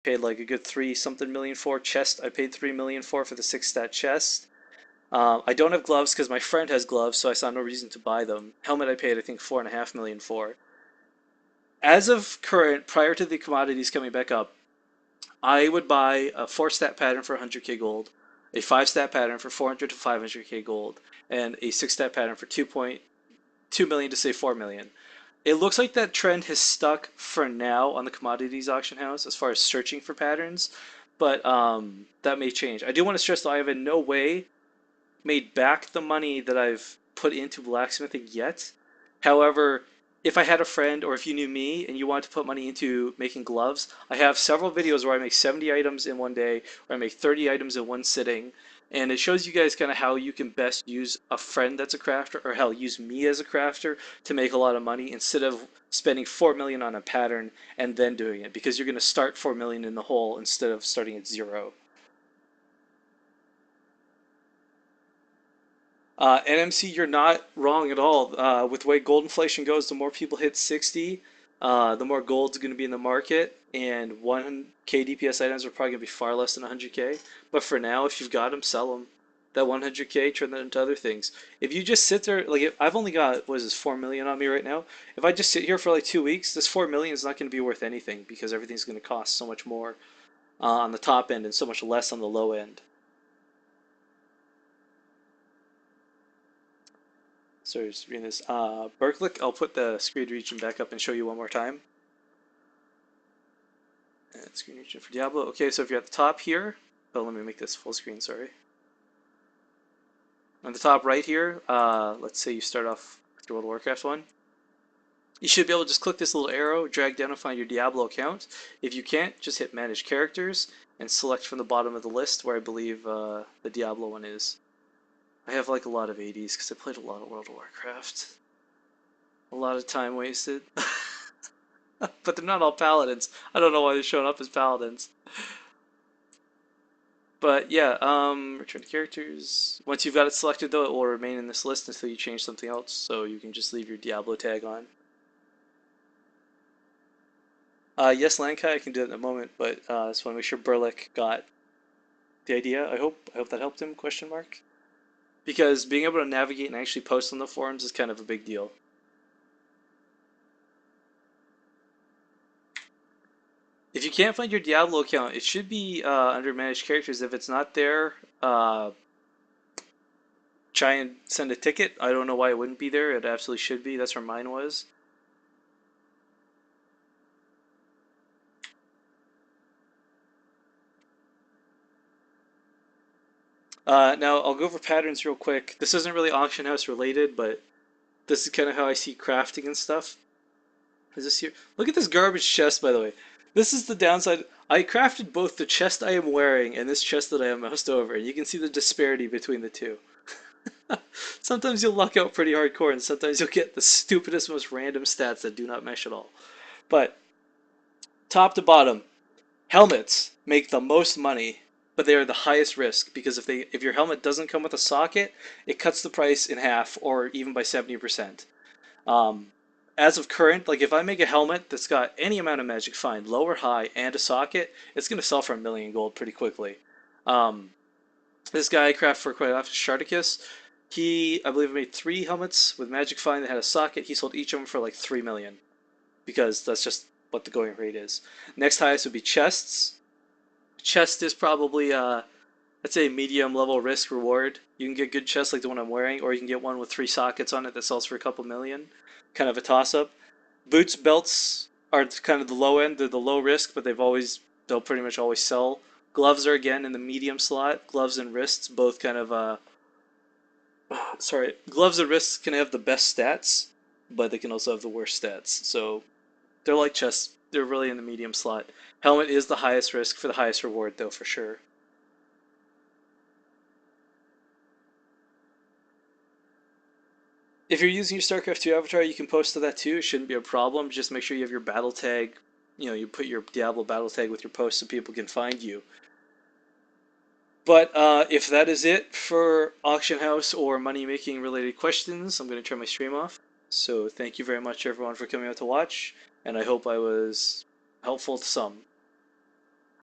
paid like a good 3 something million for. Chest, I paid 3 million for the 6 stat chest. I don't have gloves because my friend has gloves, so I saw no reason to buy them. Helmet, I paid I think 4.5 million for. As of current, prior to the commodities coming back up, I would buy a 4 stat pattern for 100k gold, a 5 stat pattern for 400 to 500k gold, and a 6 stat pattern for 2.2 million to say 4 million. It looks like that trend has stuck for now on the commodities auction house as far as searching for patterns, but that may change. I do want to stress though, I have in no way made back the money that I've put into blacksmithing yet. However, if I had a friend or if you knew me and you wanted to put money into making gloves, I have several videos where I make 70 items in one day, or I make 30 items in one sitting, and it shows you guys kind of how you can best use a friend that's a crafter, or hell, use me as a crafter to make a lot of money instead of spending 4 million on a pattern and then doing it, because you're going to start 4 million in the hole instead of starting at zero. NMC, you're not wrong at all. With the way gold inflation goes, the more people hit 60, the more gold's going to be in the market, and 1k DPS items are probably going to be far less than 100k. But for now, if you've got them, sell them. That 100k, turn that into other things. If you just sit there, like I've only got, what is this, 4 million on me right now. If I just sit here for like 2 weeks, this 4 million is not going to be worth anything because everything's going to cost so much more on the top end and so much less on the low end. So just reading this. Berklick, I'll put the screen region back up and show you one more time. And screen region for Diablo. Okay, so if you're at the top here, oh, let me make this full screen, sorry. On the top right here, let's say you start off with the World of Warcraft one. You should be able to just click this little arrow, drag down and find your Diablo account. If you can't, just hit Manage Characters and select from the bottom of the list where I believe the Diablo one is. I have like a lot of 80s because I played a lot of World of Warcraft. A lot of time wasted. But they're not all paladins. I don't know why they're showing up as paladins. But yeah, return to characters. Once you've got it selected though, it will remain in this list until you change something else, so you can just leave your Diablo tag on. Yes, Lankai, I can do it in a moment, but I just want to make sure Burlick got the idea. I hope that helped him, question mark. Because being able to navigate and actually post on the forums is kind of a big deal. If you can't find your Diablo account, it should be under managed characters. If it's not there, try and send a ticket. I don't know why it wouldn't be there. It absolutely should be. That's where mine was. Now I'll go over patterns real quick. This isn't really auction house related, but this is kind of how I see crafting and stuff. Is this here? Look at this garbage chest, by the way. This is the downside. I crafted both the chest I am wearing and this chest that I am moused over, and you can see the disparity between the two. Sometimes you'll luck out pretty hardcore, and sometimes you'll get the stupidest, most random stats that do not mesh at all. But top to bottom, helmets make the most money, but they are the highest risk because if your helmet doesn't come with a socket, it cuts the price in half or even by 70%. Um, as of current, like if I make a helmet that's got any amount of magic find, low or high, and a socket, it's going to sell for 1 million gold pretty quickly. Um, this guy I craft for quite often, Sharticus, he, I believe, made 3 helmets with magic find that had a socket. He sold each of them for like 3 million because that's just what the going rate is. Next highest would be chests. Chest is probably, let's say, medium level risk reward. You can get good chests like the one I'm wearing, or you can get one with 3 sockets on it that sells for a couple million. Kind of a toss up. Boots, belts are kind of the low end. They're the low risk, but they'll pretty much always sell. Gloves are again in the medium slot. Gloves and wrists both kind of sorry, gloves and wrists can have the best stats, but they can also have the worst stats. So they're like chests. They're really in the medium slot. Helmet is the highest risk for the highest reward, though, for sure. If you're using your StarCraft 2 avatar, you can post to that too. It shouldn't be a problem. Just make sure you have your battle tag. You put your Diablo battle tag with your post so people can find you. But if that is it for auction house or money making related questions, I'm going to turn my stream off. So thank you very much, everyone, for coming out to watch, and I hope I was helpful to some.